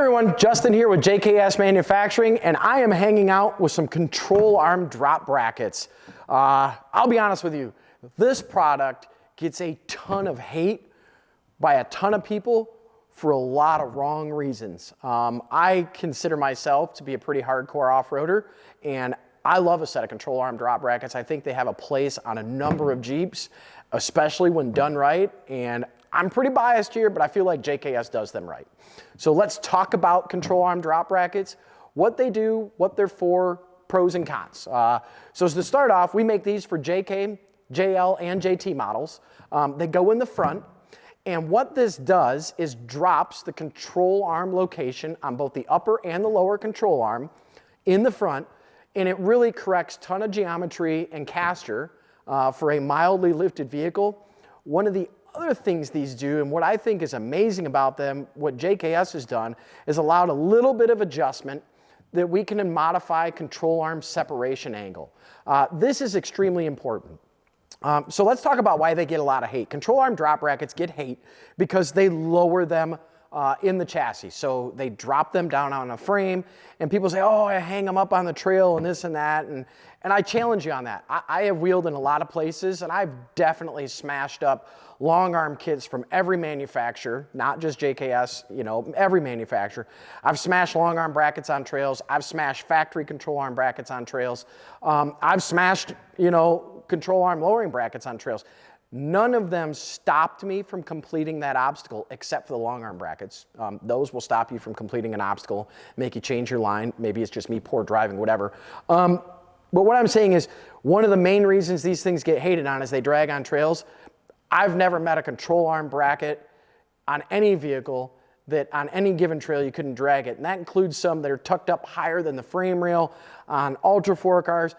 everyone, Justin here with JKS Manufacturing, and I am hanging out with some control arm drop brackets. I'll be honest with you, this product gets a ton of hate by a ton of people for a lot of wrong reasons. I consider myself to be a pretty hardcore off-roader, and I love a set of control arm drop brackets. I think they have a place on a number of Jeeps, especially when done right, and I'm pretty biased here, but I feel like JKS does them right. So let's talk about control arm drop brackets, what they do, what they're for, pros and cons. So to start off, we make these for JK, JL, and JT models. They go in the front, and what this does is drops the control arm location on both the upper and the lower control arm in the front, and it really corrects a ton of geometry and caster for a mildly lifted vehicle. One of the other things these do, and what I think is amazing about them, what JKS has done, is allowed a little bit of adjustment that we can modify control arm separation angle. This is extremely important. So let's talk about why they get a lot of hate. Control arm drop brackets get hate because they lower them in the chassis. So they drop them down on a frame, and people say, oh, I hang them up on the trail and this and that, and I challenge you on that. I have wheeled in a lot of places, and I've definitely smashed up long arm kits from every manufacturer, not just JKS, you know, every manufacturer. I've smashed long arm brackets on trails. I've smashed factory control arm brackets on trails. I've smashed, you know, control arm lowering brackets on trails. None of them stopped me from completing that obstacle except for the long arm brackets. Those will stop you from completing an obstacle, make you change your line. Maybe it's just me poor driving, whatever. But what I'm saying is one of the main reasons these things get hated on is they drag on trails. I've never met a control arm bracket on any vehicle that on any given trail you couldn't drag it. And that includes some that are tucked up higher than the frame rail on Ultra 4 cars.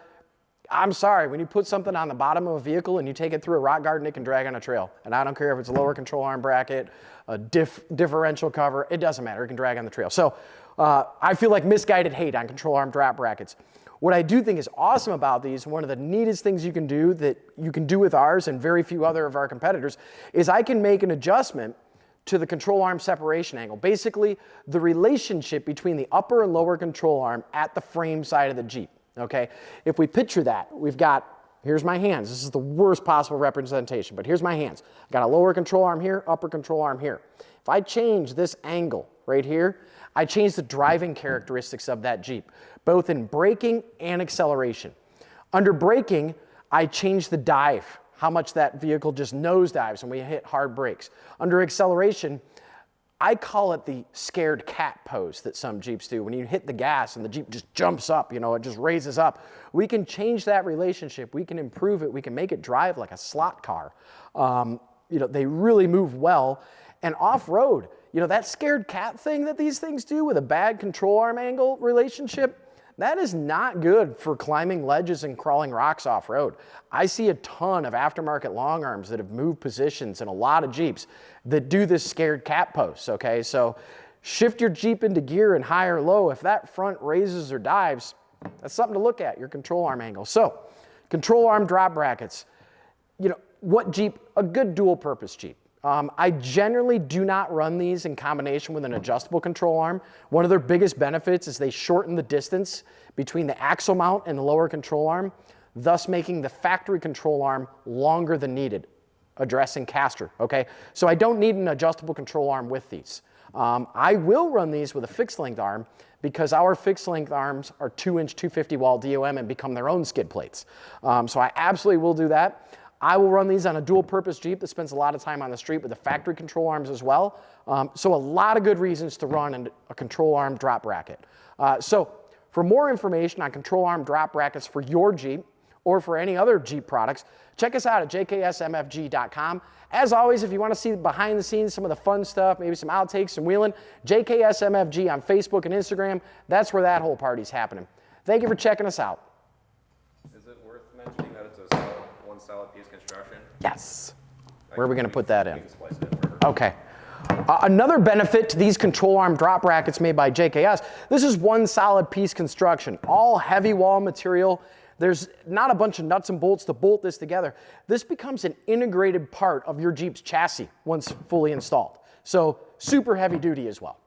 I'm sorry, when you put something on the bottom of a vehicle and you take it through a rock garden, it can drag on a trail. And I don't care if it's a lower control arm bracket, a differential cover, it doesn't matter, it can drag on the trail. So I feel like misguided hate on control arm drop brackets. What I do think is awesome about these, one of the neatest things you can do that you can do with ours and very few other of our competitors, is I can make an adjustment to the control arm separation angle. Basically, the relationship between the upper and lower control arm at the frame side of the Jeep, okay? If we picture that, we've got, here's my hands. This is the worst possible representation, but here's my hands. I've got a lower control arm here, upper control arm here. If I change this angle right here, I change the driving characteristics of that Jeep, both in braking and acceleration. Under braking, I change the dive, how much that vehicle just nosedives when we hit hard brakes. Under acceleration, I call it the scared cat pose that some Jeeps do. When you hit the gas and the Jeep just jumps up, you know, it just raises up. We can change that relationship. We can improve it. We can make it drive like a slot car. You know, they really move well. And off-road, you know, that scared cat thing that these things do with a bad control arm angle relationship, that is not good for climbing ledges and crawling rocks off-road. I see a ton of aftermarket long arms that have moved positions in a lot of Jeeps that do this scared cat pose, okay? So shift your Jeep into gear in high or low. If that front raises or dives, that's something to look at, your control arm angle. So control arm drop brackets, you know, what Jeep, a good dual purpose Jeep. I generally do not run these in combination with an adjustable control arm. One of their biggest benefits is they shorten the distance between the axle mount and the lower control arm, thus making the factory control arm longer than needed, addressing caster, okay? So I don't need an adjustable control arm with these. I will run these with a fixed length arm because our fixed length arms are 2-inch 250 wall DOM and become their own skid plates. So I absolutely will do that. I will run these on a dual purpose Jeep that spends a lot of time on the street with the factory control arms as well. So a lot of good reasons to run a control arm drop bracket. So for more information on control arm drop brackets for your Jeep or for any other Jeep products, check us out at jksmfg.com. As always, if you want to see behind the scenes, some of the fun stuff, maybe some outtakes, some wheeling, JKSMFG on Facebook and Instagram, that's where that whole party's happening. Thank you for checking us out. Is it worth mentioning that it's a one solid piece construction? Yes. Where are we going to put that in? Okay. Another benefit to these control arm drop brackets made by JKS, this is one solid piece construction, all heavy wall material. There's not a bunch of nuts and bolts to bolt this together. This becomes an integrated part of your Jeep's chassis once fully installed. So super heavy duty as well.